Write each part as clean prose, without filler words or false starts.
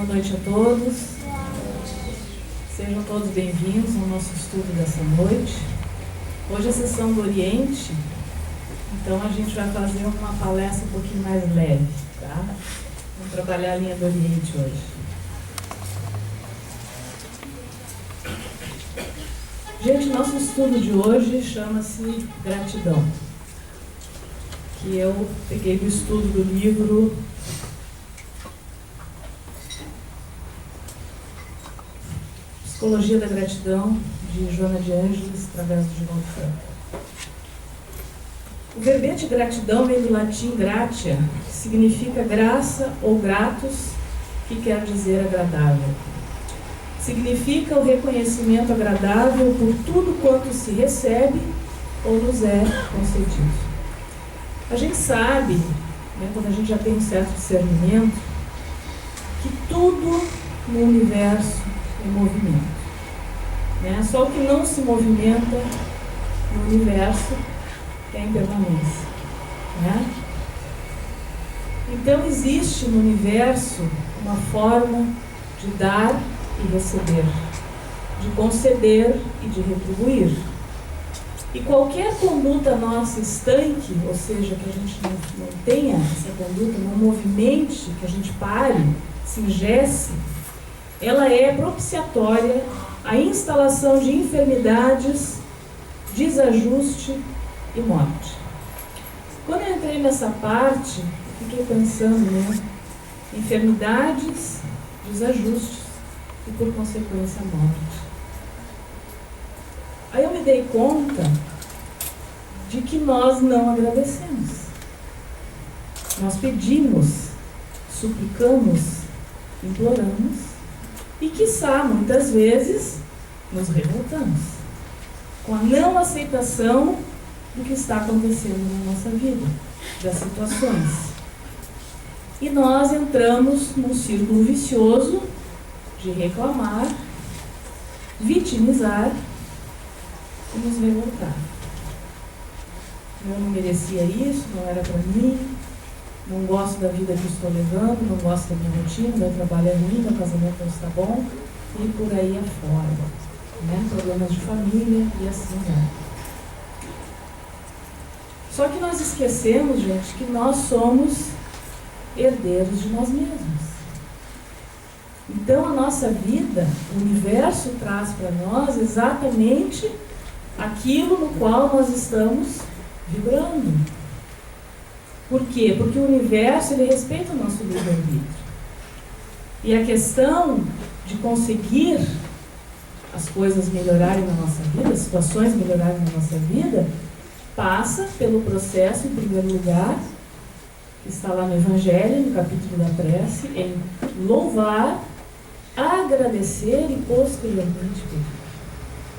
noite a todos. Sejam todos bem-vindos ao nosso estudo dessa noite. Hoje é a sessão do Oriente, então a gente vai fazer uma palestra um pouquinho mais leve, tá? Vamos trabalhar a linha do Oriente hoje. Gente, nosso estudo de hoje chama-se Gratidão, que eu peguei do estudo do livro Psicologia da Gratidão, de Joana de Ângeles, através do Geraldo Franco. O verbete gratidão vem do latim gratia, que significa graça ou gratus, que quer dizer agradável. Significa o reconhecimento agradável por tudo quanto se recebe ou nos é concedido. A gente sabe, né, quando a gente já tem um certo discernimento, que tudo no universo em movimento, né? Só o que não se movimenta no universo é impermanência, né? Então existe no universo uma forma de dar e receber, de conceder e de retribuir. E qualquer conduta nossa estanque, ou seja, que a gente não tenha essa conduta, não movimente, que a gente pare, se engesse, ela é propiciatória à instalação de enfermidades, desajuste e morte. Quando eu entrei nessa parte, eu fiquei pensando, né? Enfermidades, desajustes e, por consequência, morte. Aí eu me dei conta de que nós não agradecemos. Nós pedimos, suplicamos, imploramos, e, quiçá, muitas vezes, nos revoltamos com a não aceitação do que está acontecendo na nossa vida, das situações. E nós entramos num círculo vicioso de reclamar, vitimizar e nos revoltar. Eu não merecia isso, não era para mim, não gosto da vida que estou levando, não gosto da minha rotina, meu trabalho é ruim, meu casamento não está bom, e por aí afora, né? Problemas de família e assim vai. Só que nós esquecemos, gente, que nós somos herdeiros de nós mesmos. Então a nossa vida, o universo traz para nós exatamente aquilo no qual nós estamos vibrando. Por quê? Porque o universo, ele respeita o nosso livre-arbítrio. E a questão de conseguir as coisas melhorarem na nossa vida, as situações melhorarem na nossa vida, passa pelo processo, em primeiro lugar, que está lá no Evangelho, no capítulo da prece, em louvar, agradecer e posteriormente pedir.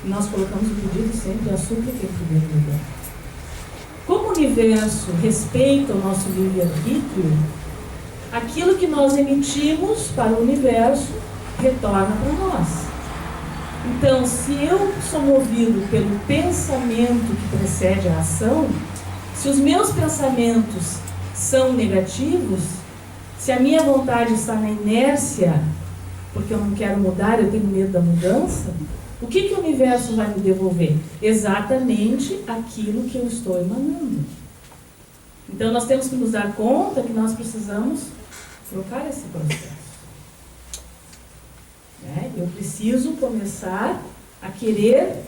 Nós colocamos o pedido sempre, a súplica em primeiro lugar. Como o universo respeita o nosso livre-arbítrio, aquilo que nós emitimos para o universo retorna para nós. Então, se eu sou movido pelo pensamento que precede a ação, se os meus pensamentos são negativos, se a minha vontade está na inércia, porque eu não quero mudar, eu tenho medo da mudança, o que o universo vai me devolver? Exatamente aquilo que eu estou emanando. Então nós temos que nos dar conta que nós precisamos trocar esse processo. Eu preciso começar a querer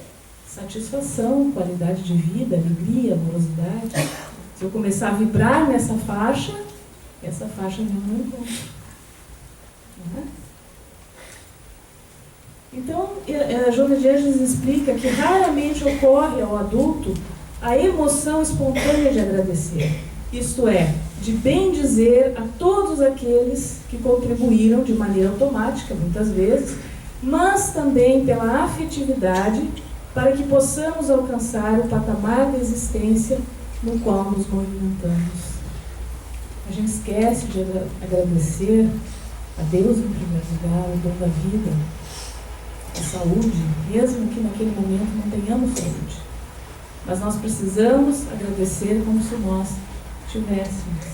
satisfação, qualidade de vida, alegria, amorosidade. Se eu começar a vibrar nessa faixa, essa faixa não encontra. Então, a Joana de Ângeles explica que raramente ocorre ao adulto a emoção espontânea de agradecer. Isto é, de bem dizer a todos aqueles que contribuíram de maneira automática, muitas vezes, mas também pela afetividade, para que possamos alcançar o patamar da existência no qual nos movimentamos. A gente esquece de agradecer a Deus em primeiro lugar, o dom da vida, a saúde, mesmo que naquele momento não tenhamos saúde. Mas nós precisamos agradecer como se nós tivéssemos.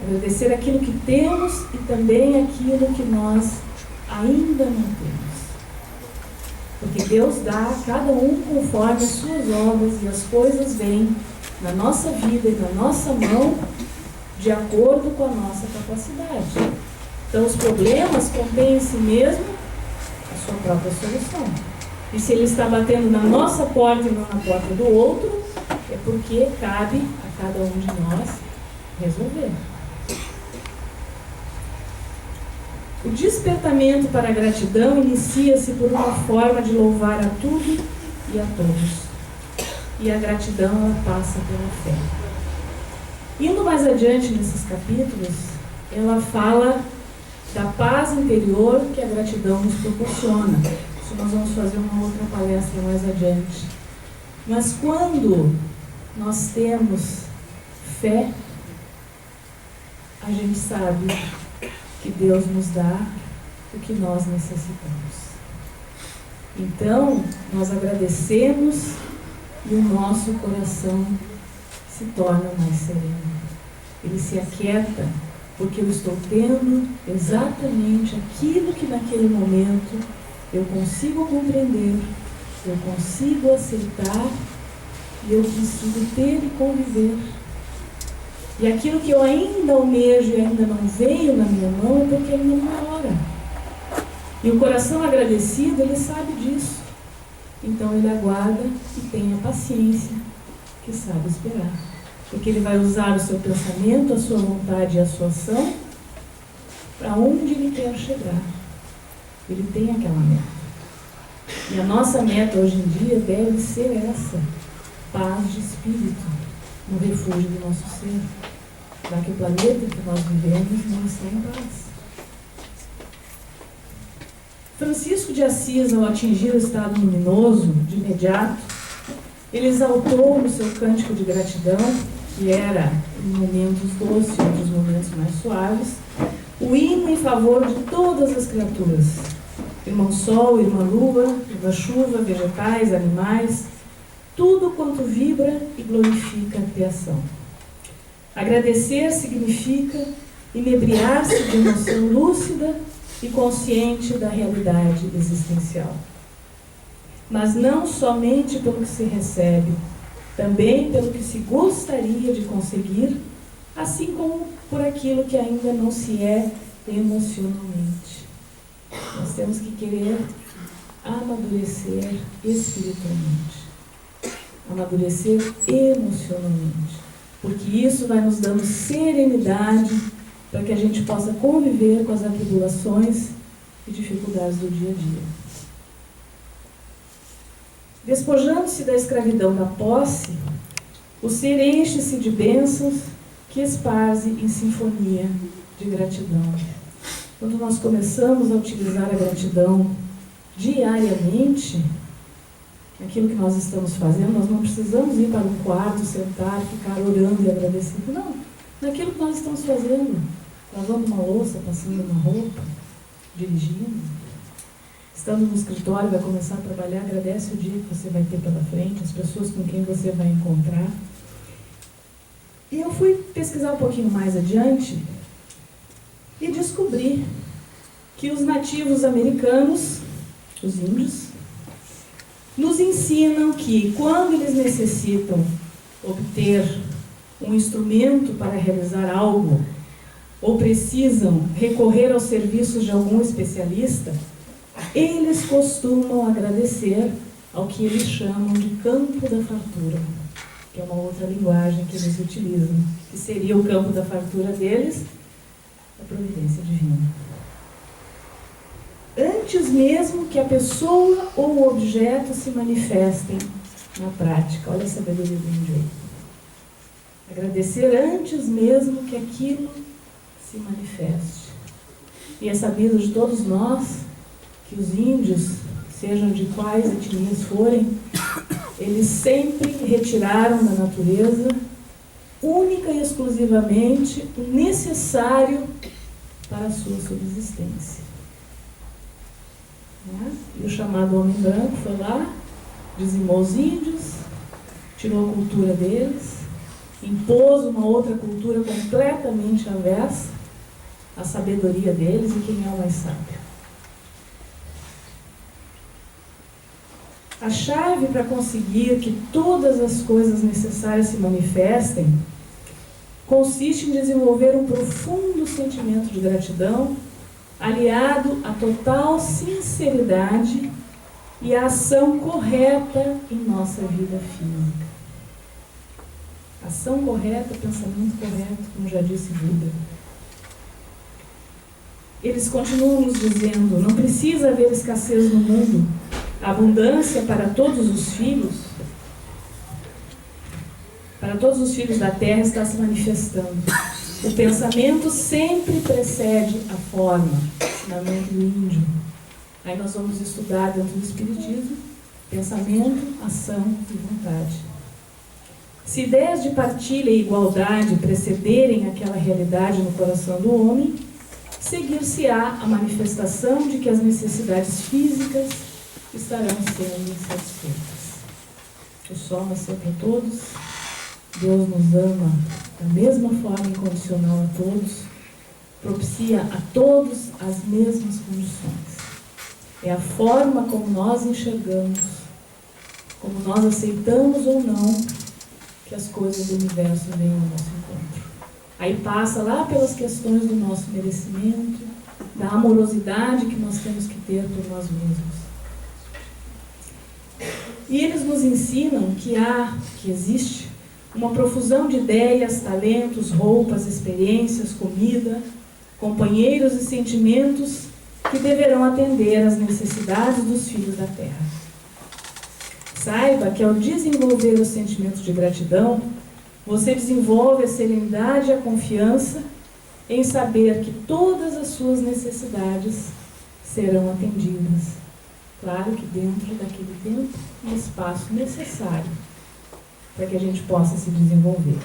Agradecer aquilo que temos e também aquilo que nós ainda não temos. Porque Deus dá a cada um conforme as suas obras, e as coisas vêm na nossa vida e na nossa mão de acordo com a nossa capacidade. Então os problemas contêm em si mesmo a sua própria solução. E se ele está batendo na nossa porta e não na porta do outro, é porque cabe a cada um de nós resolver. O despertamento para a gratidão inicia-se por uma forma de louvar a tudo e a todos. E a gratidão, ela passa pela fé. Indo mais adiante nesses capítulos, ela fala da paz interior que a gratidão nos proporciona. Isso nós vamos fazer uma outra palestra mais adiante. Mas quando nós temos fé, a gente sabe que Deus nos dá o que nós necessitamos. Então, nós agradecemos e o nosso coração se torna mais sereno. Ele se aquieta porque eu estou tendo exatamente aquilo que naquele momento eu consigo compreender, eu consigo aceitar e eu consigo ter e conviver. E aquilo que eu ainda almejo e ainda não veio na minha mão é porque ainda não é hora. E o coração agradecido, ele sabe disso. Então ele aguarda e tem a paciência que sabe esperar. Porque ele vai usar o seu pensamento, a sua vontade e a sua ação para onde ele quer chegar. Ele tem aquela meta. E a nossa meta hoje em dia deve ser essa: paz de espírito no refúgio do nosso ser, para que o planeta que nós vivemos não está em paz. Francisco de Assis, ao atingir o estado luminoso, de imediato, ele exaltou no seu cântico de gratidão, que era em momentos doces, em outros momentos mais suaves, o hino em favor de todas as criaturas: irmão Sol, irmã Lua, irmã Chuva, vegetais, animais, tudo quanto vibra e glorifica a criação. Agradecer significa inebriar-se de emoção lúcida e consciente da realidade existencial. Mas não somente pelo que se recebe, também pelo que se gostaria de conseguir, assim como por aquilo que ainda não se é emocionalmente. Nós temos que querer amadurecer espiritualmente, amadurecer emocionalmente, porque isso vai nos dando serenidade para que a gente possa conviver com as atribulações e dificuldades do dia a dia. Despojando-se da escravidão da posse, o ser enche-se de bênçãos que esparze em sinfonia de gratidão. Quando nós começamos a utilizar a gratidão diariamente, aquilo que nós estamos fazendo, nós não precisamos ir para um quarto, sentar, ficar orando e agradecendo. Não, naquilo que nós estamos fazendo, lavando uma louça, passando uma roupa, dirigindo, estando no escritório, vai começar a trabalhar, agradece o dia que você vai ter pela frente, as pessoas com quem você vai encontrar. E eu fui pesquisar um pouquinho mais adiante e descobri que os nativos americanos, os índios, nos ensinam que quando eles necessitam obter um instrumento para realizar algo, ou precisam recorrer aos serviços de algum especialista, eles costumam agradecer ao que eles chamam de campo da fartura, que é uma outra linguagem que eles utilizam, que seria o campo da fartura deles, a providência divina. Antes mesmo que a pessoa ou o objeto se manifestem na prática. Olha a sabedoria do índio aí. Agradecer antes mesmo que aquilo se manifeste. E é sabido de todos nós que os índios, sejam de quais etnias forem, eles sempre retiraram da natureza, única e exclusivamente, o necessário para a sua subsistência. E o chamado homem branco foi lá, dizimou os índios, tirou a cultura deles, impôs uma outra cultura completamente aversa à sabedoria deles e quem é o mais sábio. A chave para conseguir que todas as coisas necessárias se manifestem consiste em desenvolver um profundo sentimento de gratidão, aliado à total sinceridade e à ação correta em nossa vida física. Ação correta, pensamento correto, como já disse Buda. Eles continuam nos dizendo: não precisa haver escassez no mundo. A abundância para todos os filhos da terra está se manifestando. O pensamento sempre precede a forma, ensinamento do índio. Aí nós vamos estudar dentro do Espiritismo, pensamento, ação e vontade. Se ideias de partilha e igualdade precederem aquela realidade no coração do homem, seguir-se-á a manifestação de que as necessidades físicas estarão sendo satisfeitas. O sol nasceu para todos, Deus nos ama da mesma forma incondicional a todos, propicia a todos as mesmas condições. É a forma como nós enxergamos, como nós aceitamos ou não que as coisas do universo venham ao nosso encontro. Aí passa lá pelas questões do nosso merecimento, da amorosidade que nós temos que ter por nós mesmos. E eles nos ensinam que existe uma profusão de ideias, talentos, roupas, experiências, comida, companheiros e sentimentos que deverão atender às necessidades dos filhos da terra. Saiba que ao desenvolver o sentimento de gratidão, você desenvolve a serenidade e a confiança em saber que todas as suas necessidades serão atendidas. Claro que dentro daquele tempo e espaço necessário para que a gente possa se desenvolver.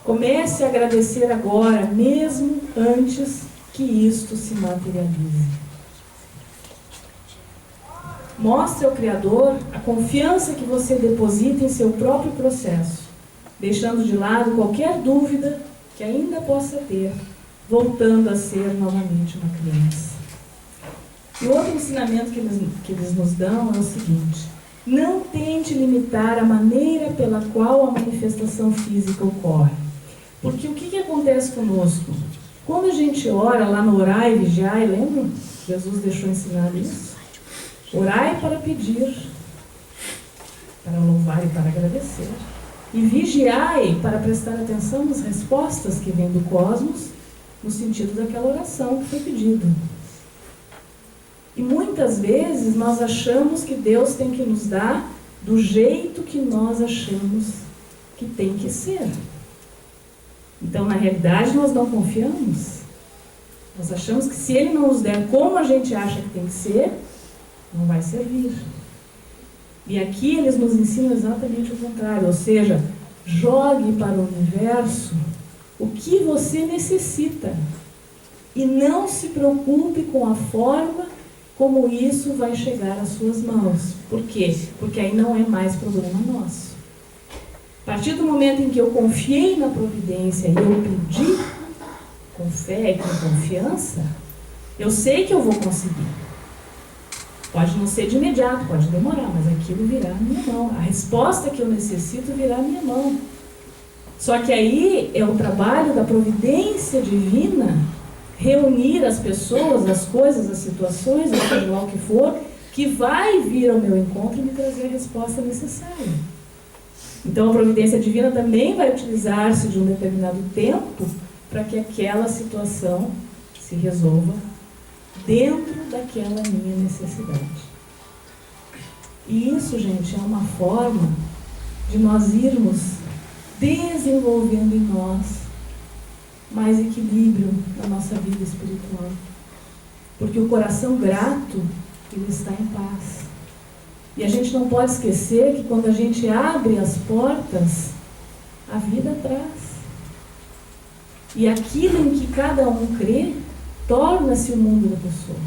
Comece a agradecer agora, mesmo antes que isto se materialize. Mostre ao Criador a confiança que você deposita em seu próprio processo, deixando de lado qualquer dúvida que ainda possa ter, voltando a ser novamente uma criança. E outro ensinamento que eles nos dão é o seguinte: não tente limitar a maneira pela qual a manifestação física ocorre. Porque o que acontece conosco? Quando a gente ora lá no orai e vigiai, lembram? Jesus deixou ensinado isso. Orai para pedir, para louvar e para agradecer. E vigiai para prestar atenção nas respostas que vêm do cosmos, no sentido daquela oração que foi pedida. E muitas vezes nós achamos que Deus tem que nos dar do jeito que nós achamos que tem que ser. Então, na realidade, nós não confiamos. Nós achamos que se Ele não nos der como a gente acha que tem que ser, não vai servir. E aqui eles nos ensinam exatamente o contrário, ou seja, jogue para o universo o que você necessita e não se preocupe com a forma como isso vai chegar às suas mãos. Por quê? Porque aí não é mais problema nosso. A partir do momento em que eu confiei na providência e eu pedi com fé e com confiança, eu sei que eu vou conseguir. Pode não ser de imediato, pode demorar, mas aquilo virá na minha mão. A resposta que eu necessito virá na minha mão. Só que aí é o trabalho da providência divina reunir as pessoas, as coisas, as situações, seja lá o que for, que vai vir ao meu encontro e me trazer a resposta necessária. Então a providência divina também vai utilizar-se de um determinado tempo para que aquela situação se resolva dentro daquela minha necessidade. E isso, gente, é uma forma de nós irmos desenvolvendo em nós mais equilíbrio na nossa vida espiritual. Porque o coração grato, ele está em paz. E a gente não pode esquecer que quando a gente abre as portas, a vida traz. E aquilo em que cada um crê, torna-se o mundo da pessoa.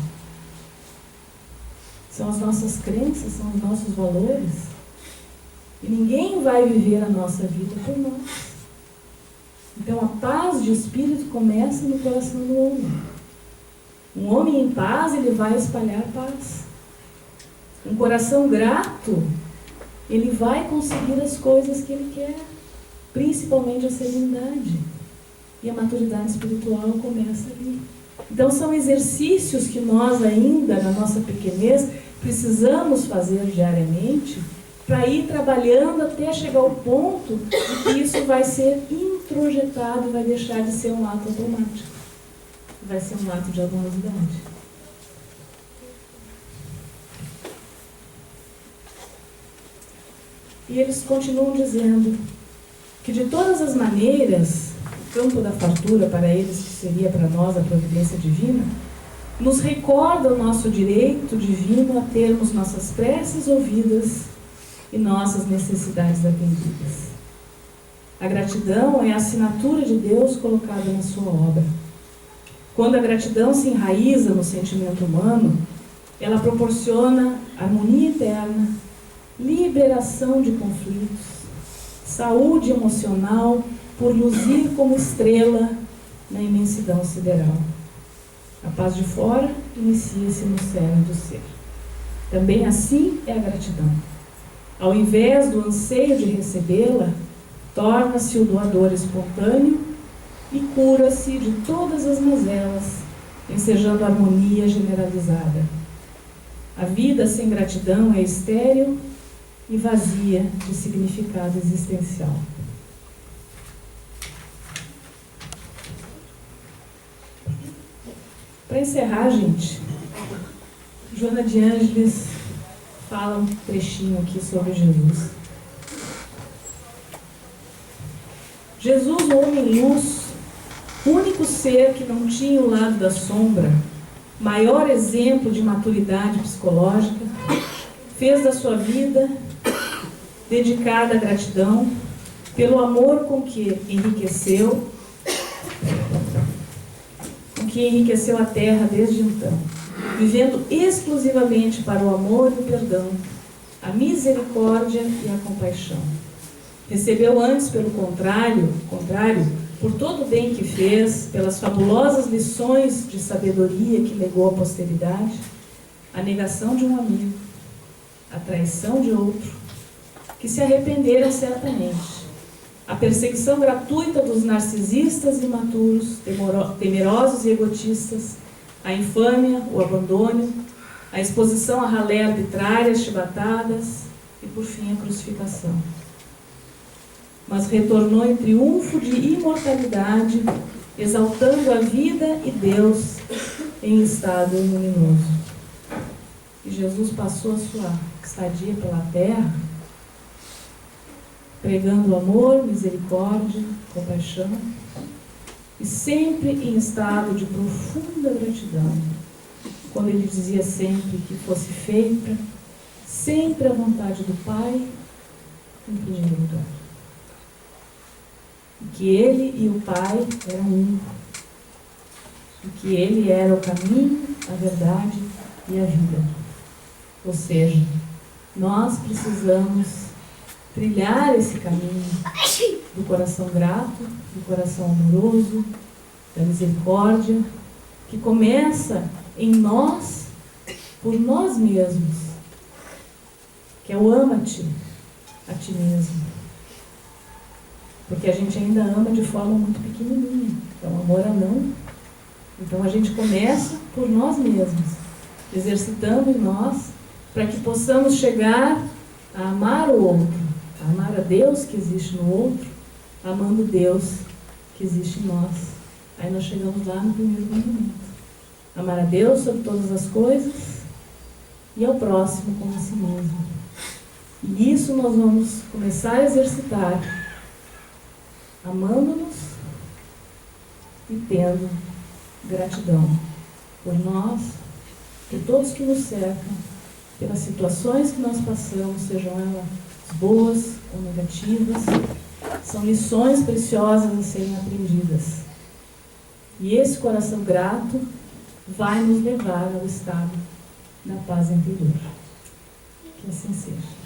São as nossas crenças, são os nossos valores. E ninguém vai viver a nossa vida por nós. Então a paz de espírito começa no coração do homem. Um homem em paz, ele vai espalhar paz. Um coração grato, ele vai conseguir as coisas que ele quer, principalmente a serenidade. E a maturidade espiritual começa ali. Então são exercícios que nós ainda, na nossa pequenez, precisamos fazer diariamente para ir trabalhando até chegar ao ponto de que isso vai ser introjetado e vai deixar de ser um ato automático. Vai ser um ato de amorosidade. E eles continuam dizendo que de todas as maneiras, o campo da fartura para eles, que seria para nós a providência divina, nos recorda o nosso direito divino a termos nossas preces ouvidas e nossas necessidades atendidas. A gratidão é a assinatura de Deus colocada na sua obra. Quando a gratidão se enraiza no sentimento humano, ela proporciona harmonia eterna, liberação de conflitos, saúde emocional por luzir como estrela na imensidão sideral. A paz de fora inicia-se no cerne do ser. Também assim é a gratidão. Ao invés do anseio de recebê-la, torna-se o doador espontâneo e cura-se de todas as mazelas, ensejando harmonia generalizada. A vida sem gratidão é estéril e vazia de significado existencial. Para encerrar, gente, Joana de Ângeles fala um trechinho aqui sobre Jesus. Jesus, o homem-luz, único ser que não tinha o lado da sombra, maior exemplo de maturidade psicológica, fez da sua vida dedicada à gratidão, pelo amor com que enriqueceu a terra desde então, vivendo exclusivamente para o amor e o perdão, a misericórdia e a compaixão. Recebeu antes, pelo contrário, por todo o bem que fez, pelas fabulosas lições de sabedoria que legou à posteridade, a negação de um amigo, a traição de outro, que se arrependeram certamente, a perseguição gratuita dos narcisistas imaturos, temerosos e egotistas, a infâmia, o abandono, a exposição a ralé arbitrárias, chibatadas e, por fim, a crucificação. Mas retornou em triunfo de imortalidade, exaltando a vida e Deus em estado luminoso. E Jesus passou a sua estadia pela terra, pregando amor, misericórdia, compaixão, e sempre em estado de profunda gratidão, quando ele dizia sempre que fosse feita sempre a vontade do Pai em primeiro lugar. E que ele e o Pai eram um. E que ele era o caminho, a verdade e a vida. Ou seja, nós precisamos trilhar esse caminho do coração grato, do coração amoroso, da misericórdia, que começa em nós, por nós mesmos, que é o ama-te a ti mesmo. Porque a gente ainda ama de forma muito pequenininha, é um amor anão. Então a gente começa por nós mesmos, exercitando em nós, para que possamos chegar a amar o outro, a amar a Deus que existe no outro, amando Deus que existe em nós. Aí nós chegamos lá no primeiro mandamento. Amar a Deus sobre todas as coisas e ao próximo como a si mesmo. E isso nós vamos começar a exercitar, amando-nos e tendo gratidão por nós, por todos que nos cercam, pelas situações que nós passamos, sejam elas boas ou negativas, são lições preciosas a serem aprendidas. E esse coração grato vai nos levar ao estado da paz interior. Que assim seja.